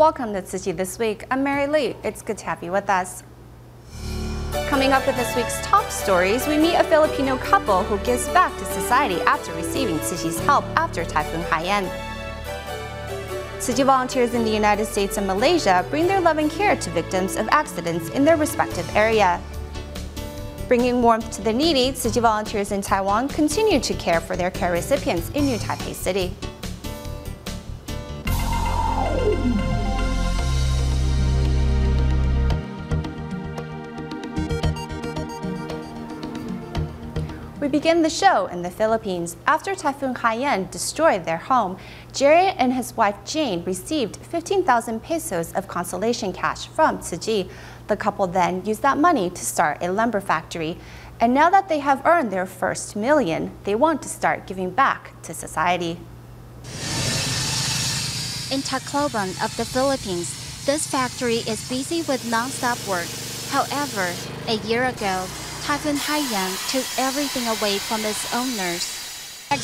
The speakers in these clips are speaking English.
Welcome to Tzu Chi This Week. I'm Mary Lee. It's good to have you with us. Coming up with this week's top stories, we meet a Filipino couple who gives back to society after receiving Tzu Chi's help after Typhoon Haiyan. Tzu Chi volunteers in the United States and Malaysia bring their love and care to victims of accidents in their respective area. Bringing warmth to the needy, Tzu Chi volunteers in Taiwan continue to care for their care recipients in New Taipei City. We begin the show in the Philippines. After Typhoon Haiyan destroyed their home, Jerry and his wife Jane received 15,000 pesos of consolation cash from Tzu Chi. The couple then used that money to start a lumber factory. And now that they have earned their first million, they want to start giving back to society. In Tacloban of the Philippines, this factory is busy with non-stop work. However, a year ago, Typhoon Haiyan took everything away from its owners. We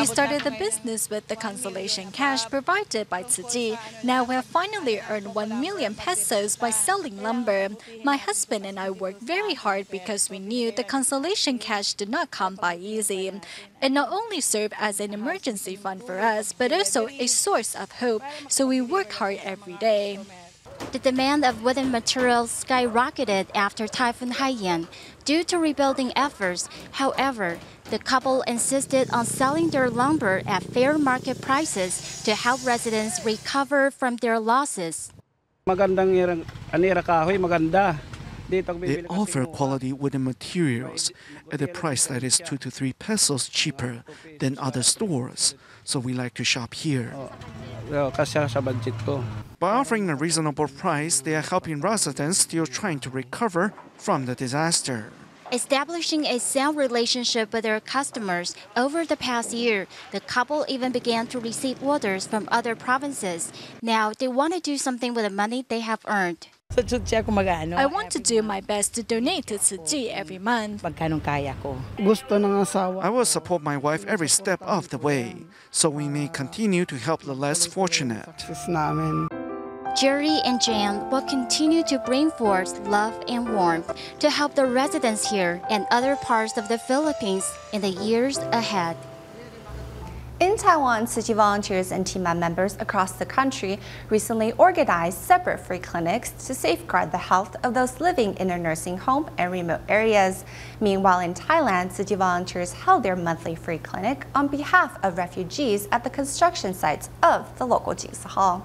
started the business with the consolation cash provided by Tzu Chi. Now we have finally earned 1 million pesos by selling lumber. My husband and I worked very hard because we knew the consolation cash did not come by easy. It not only served as an emergency fund for us, but also a source of hope, so we work hard every day. The demand of wooden materials skyrocketed after Typhoon Haiyan due to rebuilding efforts. However, the couple insisted on selling their lumber at fair market prices to help residents recover from their losses. They offer quality wooden materials at a price that is 2 to 3 pesos cheaper than other stores, so we like to shop here. By offering a reasonable price, they are helping residents still trying to recover from the disaster. Establishing a sound relationship with their customers over the past year, the couple even began to receive orders from other provinces. Now they want to do something with the money they have earned. I want to do my best to donate to Tzu Chi every month. I will support my wife every step of the way, so we may continue to help the less fortunate. Jerry and Jan will continue to bring forth love and warmth to help the residents here and other parts of the Philippines in the years ahead. In Taiwan, Tzu Chi volunteers and team members across the country recently organized separate free clinics to safeguard the health of those living in a nursing home and remote areas. Meanwhile, in Thailand, Tzu Chi volunteers held their monthly free clinic on behalf of refugees at the construction sites of the local Jingsa Hall.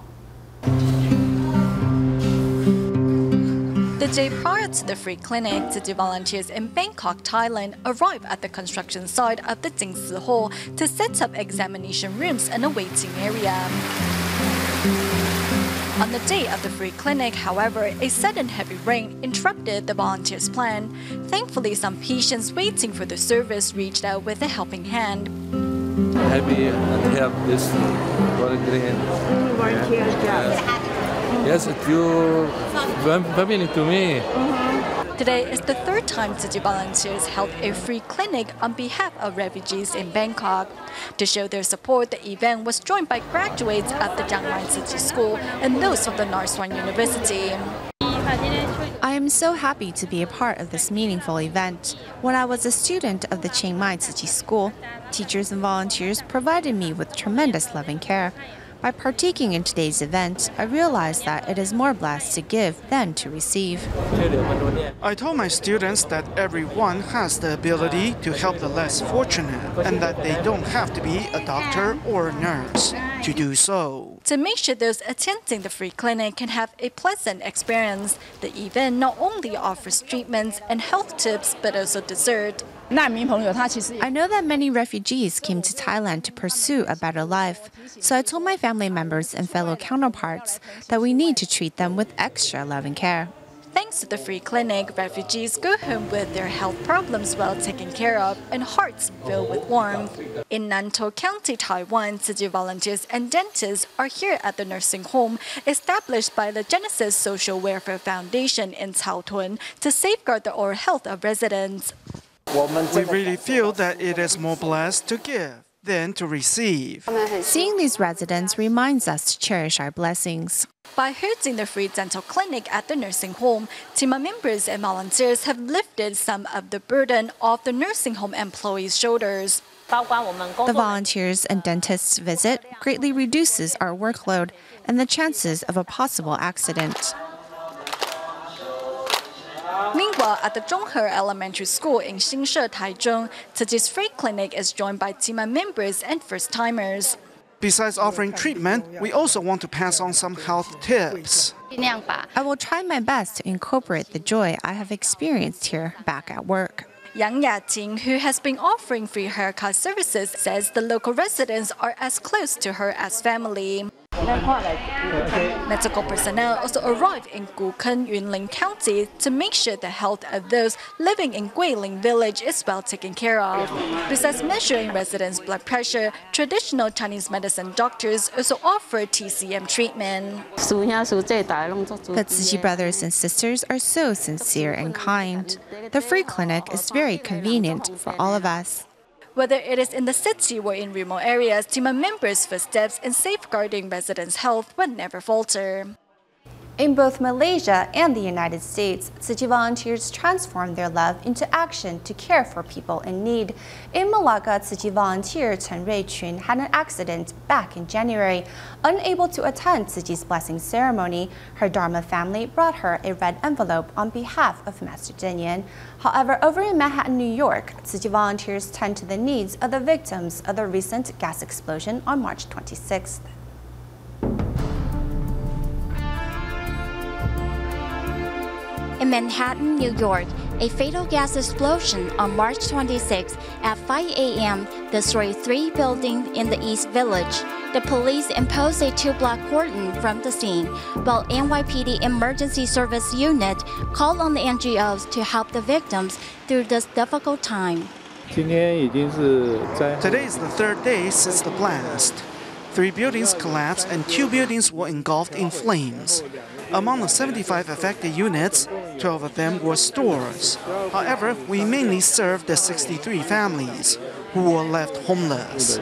The day prior to the free clinic, Tzu Chi volunteers in Bangkok, Thailand arrived at the construction site of the Jingsi Hall to set up examination rooms and a waiting area. On the day of the free clinic, however, a sudden heavy rain interrupted the volunteers' plan. Thankfully, some patients waiting for the service reached out with a helping hand. Happy and help this volunteering. Yes, it's your family to me. Today is the third time Tzu Chi volunteers held a free clinic on behalf of refugees in Bangkok. To show their support, the event was joined by graduates at the Chiang Mai Tzu Chi School and those of the Narswan University. I am so happy to be a part of this meaningful event. When I was a student of the Chiang Mai Tzu Chi School, teachers and volunteers provided me with tremendous love and care. By partaking in today's event, I realized that it is more blessed to give than to receive. I told my students that everyone has the ability to help the less fortunate and that they don't have to be a doctor or a nurse to do so. To make sure those attending the free clinic can have a pleasant experience, the event not only offers treatments and health tips, but also dessert. I know that many refugees came to Thailand to pursue a better life, so I told my family members and fellow counterparts that we need to treat them with extra love and care. Thanks to the free clinic, refugees go home with their health problems well taken care of and hearts filled with warmth. In Nantou County, Taiwan, Tzu Chi volunteers and dentists are here at the nursing home established by the Genesis Social Welfare Foundation in Caotun to safeguard the oral health of residents. We really feel that it is more blessed to give then to receive. Seeing these residents reminds us to cherish our blessings. By hosting the free dental clinic at the nursing home, team members and volunteers have lifted some of the burden off the nursing home employees' shoulders. The volunteers and dentists' visit greatly reduces our workload and the chances of a possible accident. Meanwhile, at the Zhonghe Elementary School in Xingshe, Taichung, Tzu Chi's free clinic is joined by team members and first-timers. Besides offering treatment, we also want to pass on some health tips. I will try my best to incorporate the joy I have experienced here back at work. Yang Yating, who has been offering free haircut services, says the local residents are as close to her as family. Medical personnel also arrived in Gukeng, Yunlin County to make sure the health of those living in Guilin village is well taken care of. Besides measuring residents' blood pressure, traditional Chinese medicine doctors also offer TCM treatment. The Tzu Chi brothers and sisters are so sincere and kind. The free clinic is very convenient for all of us. Whether it is in the city or in remote areas, team members' footsteps in safeguarding residents' health will never falter. In both Malaysia and the United States, Tzu Chi volunteers transform their love into action to care for people in need. In Malacca, Tzu Chi volunteer Chen Ruiqun had an accident back in January. Unable to attend Tzu Chi's blessing ceremony, her Dharma family brought her a red envelope on behalf of Master Zhenyan. However, over in Manhattan, New York, Tzu Chi volunteers tend to the needs of the victims of the recent gas explosion on March 26th. In Manhattan, New York, a fatal gas explosion on March 26 at 5 a.m. destroyed 3 buildings in the East Village. The police imposed a 2-block cordon from the scene, while NYPD Emergency Service Unit called on the NGOs to help the victims through this difficult time. Today is the 3rd day since the blast. 3 buildings collapsed and 2 buildings were engulfed in flames. Among the 75 affected units, 12 of them were stores. However, we mainly served the 63 families who were left homeless.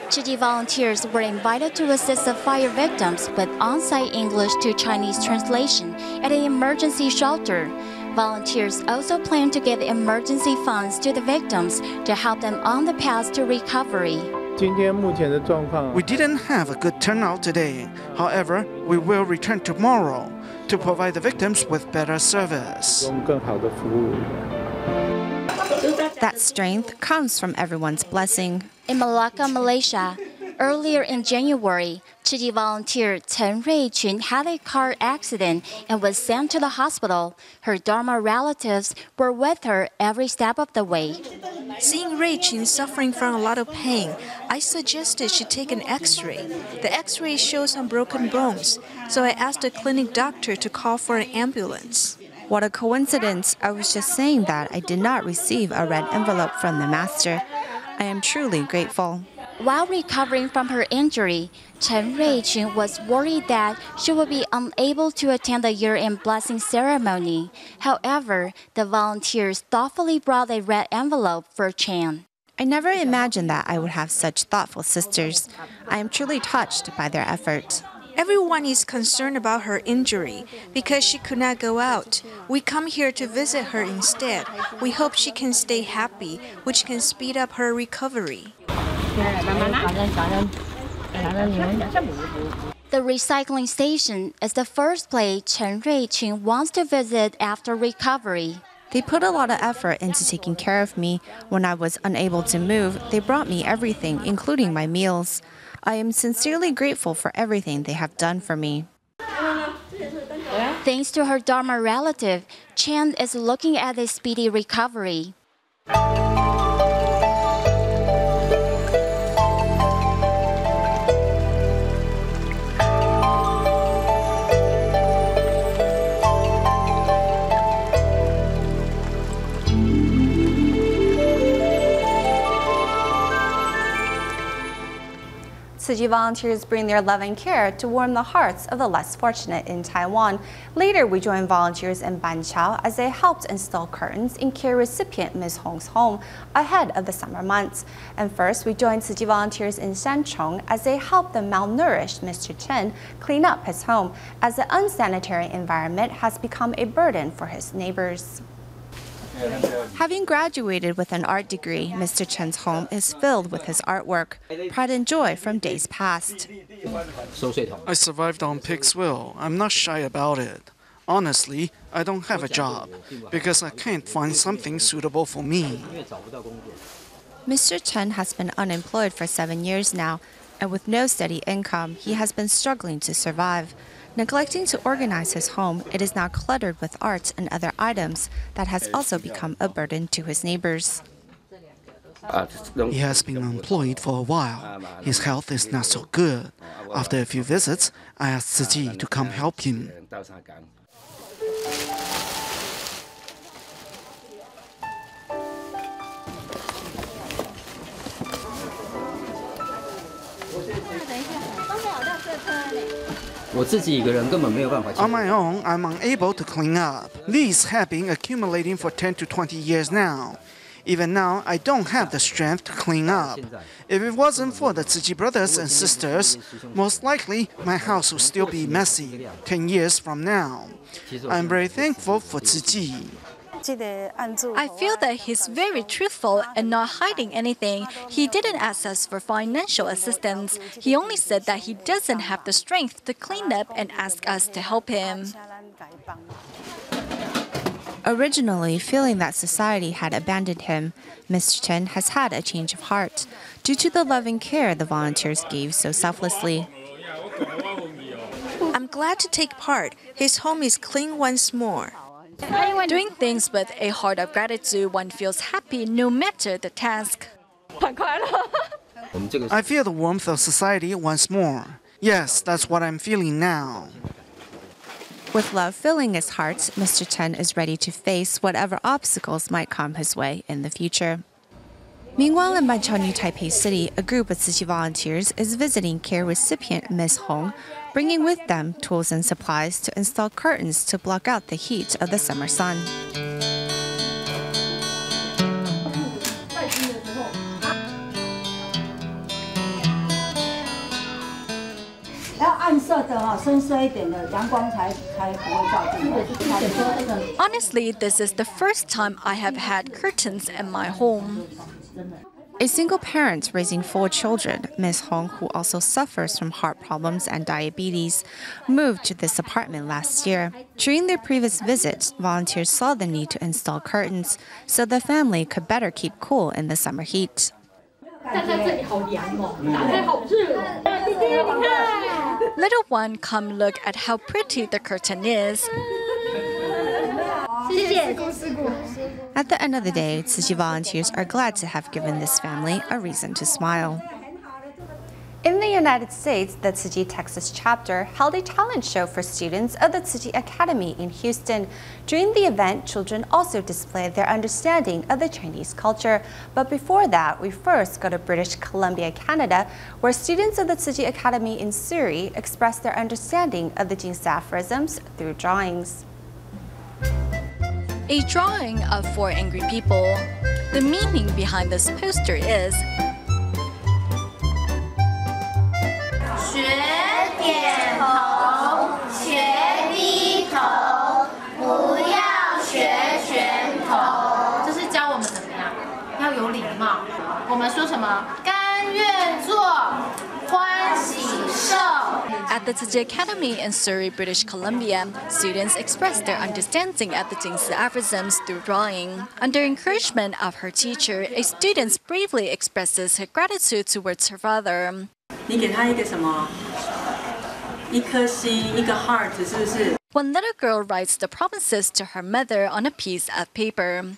Tzu Chi volunteers were invited to assist the fire victims with on-site English to Chinese translation at an emergency shelter. Volunteers also plan to give emergency funds to the victims to help them on the path to recovery. We didn't have a good turnout today. However, we will return tomorrow to provide the victims with better service. That strength comes from everyone's blessing. In Malacca, Malaysia, earlier in January, Tzu Chi volunteer Chen Ruiqun had a car accident and was sent to the hospital. Her Dharma relatives were with her every step of the way. Seeing Ruiqun suffering from a lot of pain, I suggested she take an X-ray. The X-ray shows some broken bones, so I asked the clinic doctor to call for an ambulance. What a coincidence. I was just saying that I did not receive a red envelope from the master. I am truly grateful. While recovering from her injury, Chen Ruiqun was worried that she would be unable to attend the year-end blessing ceremony. However, the volunteers thoughtfully brought a red envelope for Chen. I never imagined that I would have such thoughtful sisters. I am truly touched by their effort. Everyone is concerned about her injury because she could not go out. We come here to visit her instead. We hope she can stay happy, which can speed up her recovery. The recycling station is the first place Chen Ruiqun wants to visit after recovery. They put a lot of effort into taking care of me. When I was unable to move, they brought me everything, including my meals. I am sincerely grateful for everything they have done for me. Thanks to her Dharma relative, Chen is looking at a speedy recovery. Tzu Tzu Chi volunteers bring their love and care to warm the hearts of the less fortunate in Taiwan. Later, we joined volunteers in Banqiao as they helped install curtains in care recipient Ms. Hong's home ahead of the summer months. And first, we joined Tzu Chi volunteers in Shanchong as they helped the malnourished Mr. Chen clean up his home, as the unsanitary environment has become a burden for his neighbors. Having graduated with an art degree, Mr. Chen's home is filled with his artwork, pride and joy from days past. I survived on pig's will. I'm not shy about it. Honestly, I don't have a job because I can't find something suitable for me. Mr. Chen has been unemployed for 7 years now, and with no steady income, he has been struggling to survive. Neglecting to organize his home, it is now cluttered with art and other items that has also become a burden to his neighbors. He has been unemployed for a while. His health is not so good. After a few visits, I asked Tzu Chi to come help him. On my own, I'm unable to clean up. These have been accumulating for 10 to 20 years now. Even now, I don't have the strength to clean up. If it wasn't for the Tzu Chi brothers and sisters, most likely my house would still be messy 10 years from now. I'm very thankful for Tzu Chi. I feel that he's very truthful and not hiding anything. He didn't ask us for financial assistance. He only said that he doesn't have the strength to clean up and ask us to help him. Originally feeling that society had abandoned him, Mr. Chen has had a change of heart due to the loving care the volunteers gave so selflessly. I'm glad to take part. His home is clean once more. Doing things with a heart of gratitude, one feels happy no matter the task. I feel the warmth of society once more. Yes, that's what I'm feeling now. With love filling his heart, Mr. Chen is ready to face whatever obstacles might come his way in the future. Meanwhile, in Banqiao, New Taipei City, a group of Tzu Chi volunteers is visiting care recipient Ms. Hong, bringing with them tools and supplies to install curtains to block out the heat of the summer sun. Honestly, this is the first time I have had curtains in my home. A single parent raising 4 children, Ms. Hong, who also suffers from heart problems and diabetes, moved to this apartment last year. During their previous visit, volunteers saw the need to install curtains so the family could better keep cool in the summer heat. Little one, come look at how pretty the curtain is. At the end of the day, Tzu Chi volunteers are glad to have given this family a reason to smile. In the United States, the Tzu Chi Texas chapter held a talent show for students of the Tzu Chi Academy in Houston. During the event, children also displayed their understanding of the Chinese culture. But before that, we first go to British Columbia, Canada, where students of the Tzu Chi Academy in Surrey expressed their understanding of the Jingsi aphorisms through drawings. A drawing of 4 angry people. The meaning behind this poster is At the Tzu Chi Academy in Surrey, British Columbia, students expressed their understanding of the Jingsi aphorisms through drawing. Under encouragement of her teacher, a student bravely expresses her gratitude towards her father. One little girl writes the promises to her mother on a piece of paper.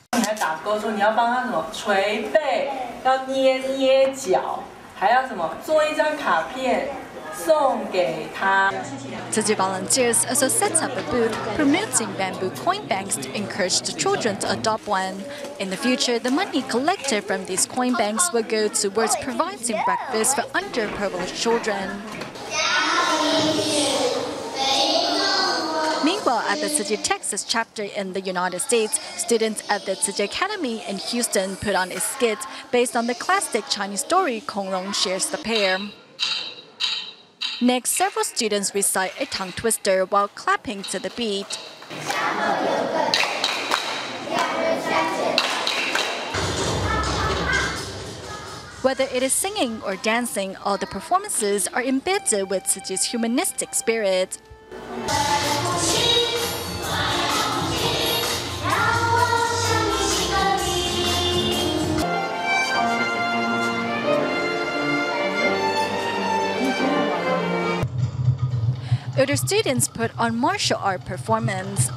Tzu Chi volunteers also set up a booth promoting bamboo coin banks to encourage the children to adopt one. In the future, the money collected from these coin banks will go towards providing breakfast for underprivileged children. Meanwhile, at the Tzu Chi Texas chapter in the United States, students at the Tzu Chi Academy in Houston put on a skit based on the classic Chinese story Kong Rong Shares the Pear. Next, several students recite a tongue twister while clapping to the beat. Whether it is singing or dancing, all the performances are embedded with Tzu Chi's humanistic spirit. Older students put on martial art performance.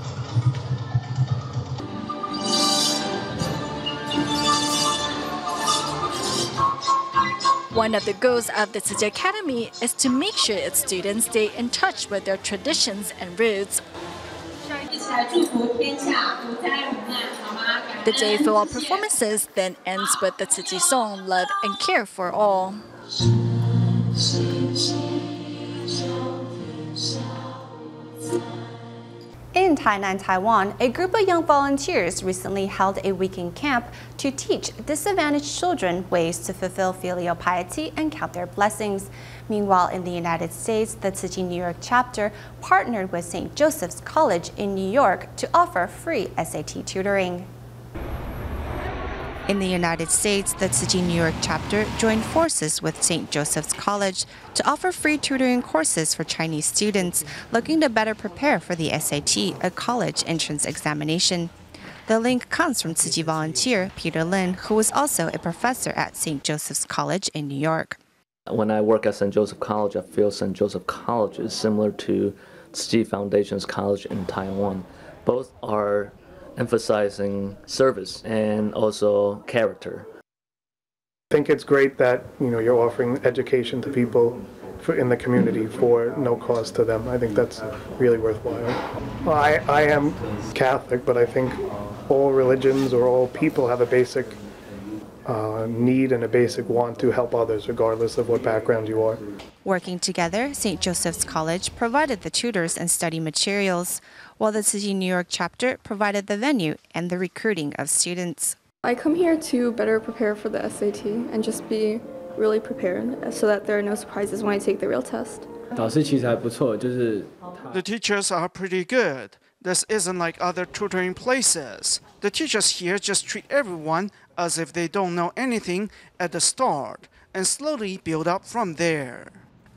One of the goals of the Tzu Chi Academy is to make sure its students stay in touch with their traditions and roots. The day for all performances then ends with the Tzu Chi song Love and Care for All. In Tainan, Taiwan, a group of young volunteers recently held a weekend camp to teach disadvantaged children ways to fulfill filial piety and count their blessings. Meanwhile, in the United States, the Tzu Chi New York chapter partnered with St. Joseph's College in New York to offer free SAT tutoring. In the United States, the Tzu Chi New York chapter joined forces with St. Joseph's College to offer free tutoring courses for Chinese students looking to better prepare for the SAT, a college entrance examination. The link comes from Tzu Chi volunteer Peter Lin, who was also a professor at St. Joseph's College in New York. When I work at St. Joseph College, I feel St. Joseph College is similar to Tzu Chi Foundation's college in Taiwan. Both are emphasizing service and also character. I think it's great that you're offering education to people in the community for no cost to them. I think that's really worthwhile. Well, I am Catholic, but I think all religions or all people have a basic need and a basic want to help others, regardless of what background you are. Working together, St. Joseph's College provided the tutors and study materials, while the Tzu Chi New York chapter provided the venue and the recruiting of students. I come here to better prepare for the SAT and just be really prepared so that there are no surprises when I take the real test. The teachers are pretty good. This isn't like other tutoring places. The teachers here just treat everyone as if they don't know anything at the start and slowly build up from there.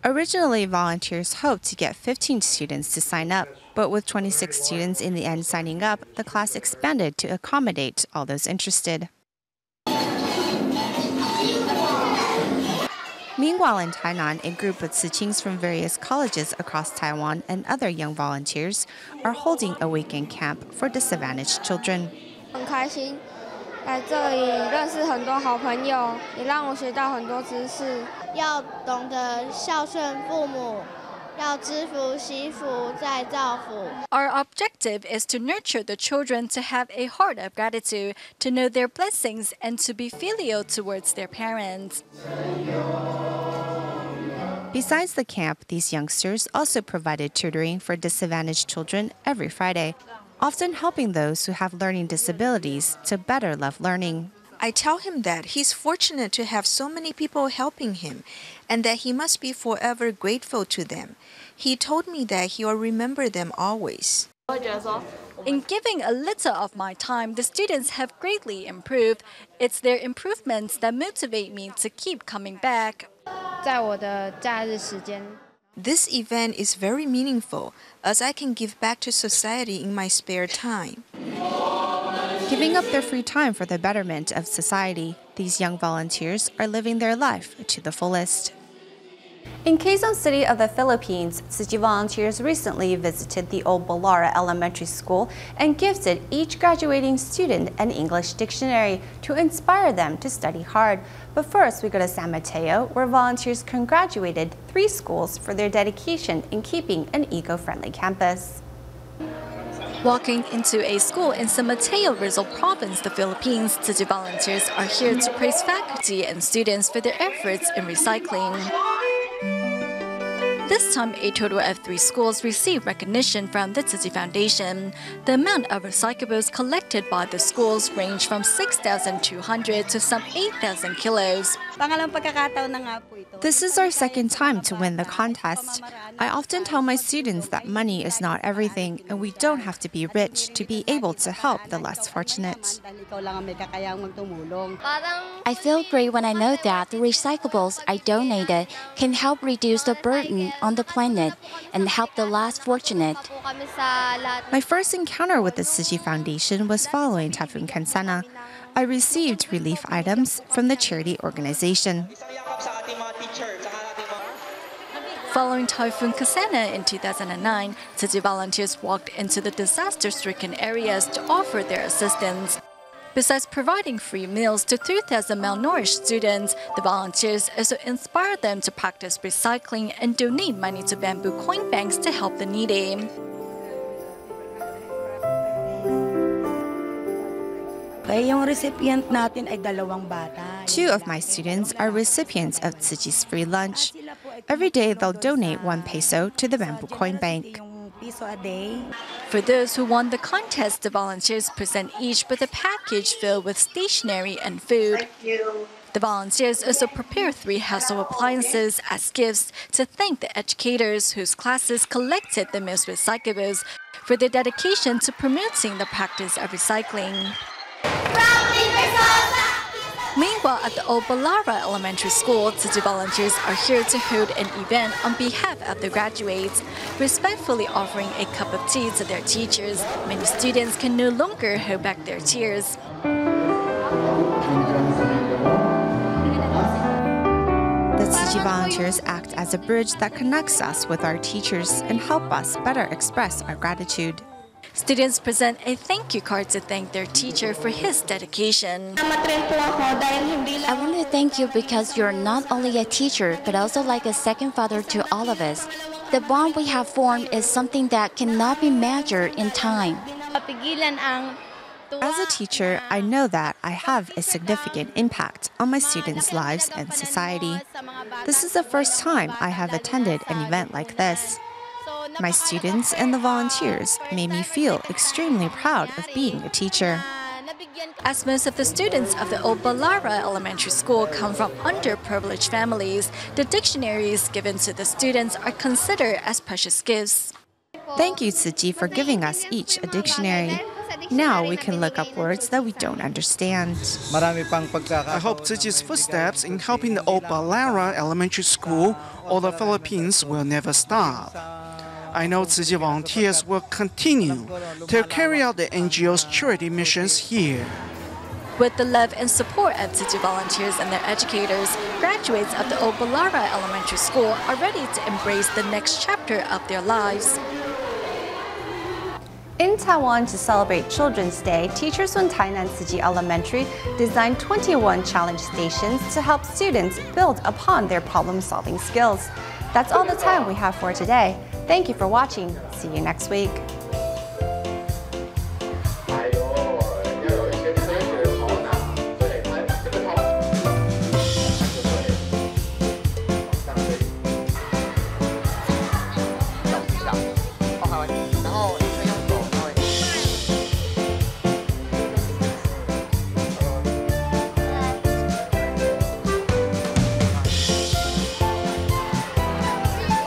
Originally, volunteers hoped to get 15 students to sign up, but with 26 students in the end signing up, the class expanded to accommodate all those interested. Meanwhile, in Tainan, a group of Tzu Chings from various colleges across Taiwan and other young volunteers are holding a weekend camp for disadvantaged children. 很开心，来这里认识很多好朋友，也让我学到很多知识。要懂得孝顺父母，要知福惜福再造福。Our objective is to nurture the children to have a heart of gratitude, to know their blessings, and to be filial towards their parents. Besides the camp, these youngsters also provided tutoring for disadvantaged children every Friday, often helping those who have learning disabilities to better love learning. I tell him that he's fortunate to have so many people helping him and that he must be forever grateful to them. He told me that he will remember them always. In giving a little of my time, the students have greatly improved. It's their improvements that motivate me to keep coming back. 在我的假日时间。 This event is very meaningful as I can give back to society in my spare time. Giving up their free time for the betterment of society, these young volunteers are living their life to the fullest. In Quezon City of the Philippines, Tzu Chi volunteers recently visited the Old Balara Elementary School and gifted each graduating student an English dictionary to inspire them to study hard. But first, we go to San Mateo, where volunteers congratulated 3 schools for their dedication in keeping an eco-friendly campus. Walking into a school in San Mateo, Rizal Province, the Philippines, Tzu Chi volunteers are here to praise faculty and students for their efforts in recycling. This time, a total of 3 schools received recognition from the Tzu Chi Foundation. The amount of recyclables collected by the schools range from 6,200 to some 8,000 kilos. This is our second time to win the contest. I often tell my students that money is not everything, and we don't have to be rich to be able to help the less fortunate. I feel great when I know that the recyclables I donated can help reduce the burden on the planet and help the less fortunate. My first encounter with the Tzu Chi Foundation was following Typhoon Haiyan. I received relief items from the charity organization. Following Typhoon Haiyan in 2009, Tzu Chi volunteers walked into the disaster-stricken areas to offer their assistance. Besides providing free meals to 3,000 malnourished students, the volunteers also inspired them to practice recycling and donate money to bamboo coin banks to help the needy. Two of my students are recipients of Tzu Chi's free lunch. Every day, they'll donate 1 peso to the bamboo coin bank. For those who won the contest, the volunteers present each with a package filled with stationery and food. The volunteers also prepare 3 household appliances as gifts to thank the educators whose classes collected the most recyclables for their dedication to promoting the practice of recycling. Meanwhile, at the Old Balara Elementary School, Tzu Chi volunteers are here to hold an event on behalf of the graduates, respectfully offering a cup of tea to their teachers. Many students can no longer hold back their tears. The Tzu Chi volunteers act as a bridge that connects us with our teachers and help us better express our gratitude. Students present a thank you card to thank their teacher for his dedication. I want to thank you because you're not only a teacher, but also like a second father to all of us. The bond we have formed is something that cannot be measured in time. As a teacher, I know that I have a significant impact on my students' lives and society. This is the first time I have attended an event like this. My students and the volunteers made me feel extremely proud of being a teacher. As most of the students of the Old Balara Elementary School come from underprivileged families, the dictionaries given to the students are considered as precious gifts. Thank you, Tzu Chi, for giving us each a dictionary. Now we can look up words that we don't understand. I hope Tzu Chi's footsteps in helping the Old Balara Elementary School or the Philippines will never stop. I know Tzu Chi volunteers will continue to carry out the NGO's charity missions here. With the love and support of Tzu Chi volunteers and their educators, graduates of the Old Balara Elementary School are ready to embrace the next chapter of their lives. In Taiwan, to celebrate Children's Day, teachers from Tainan Tzu Chi Elementary designed 21 challenge stations to help students build upon their problem-solving skills. That's all the time we have for today. Thank you for watching. See you next week.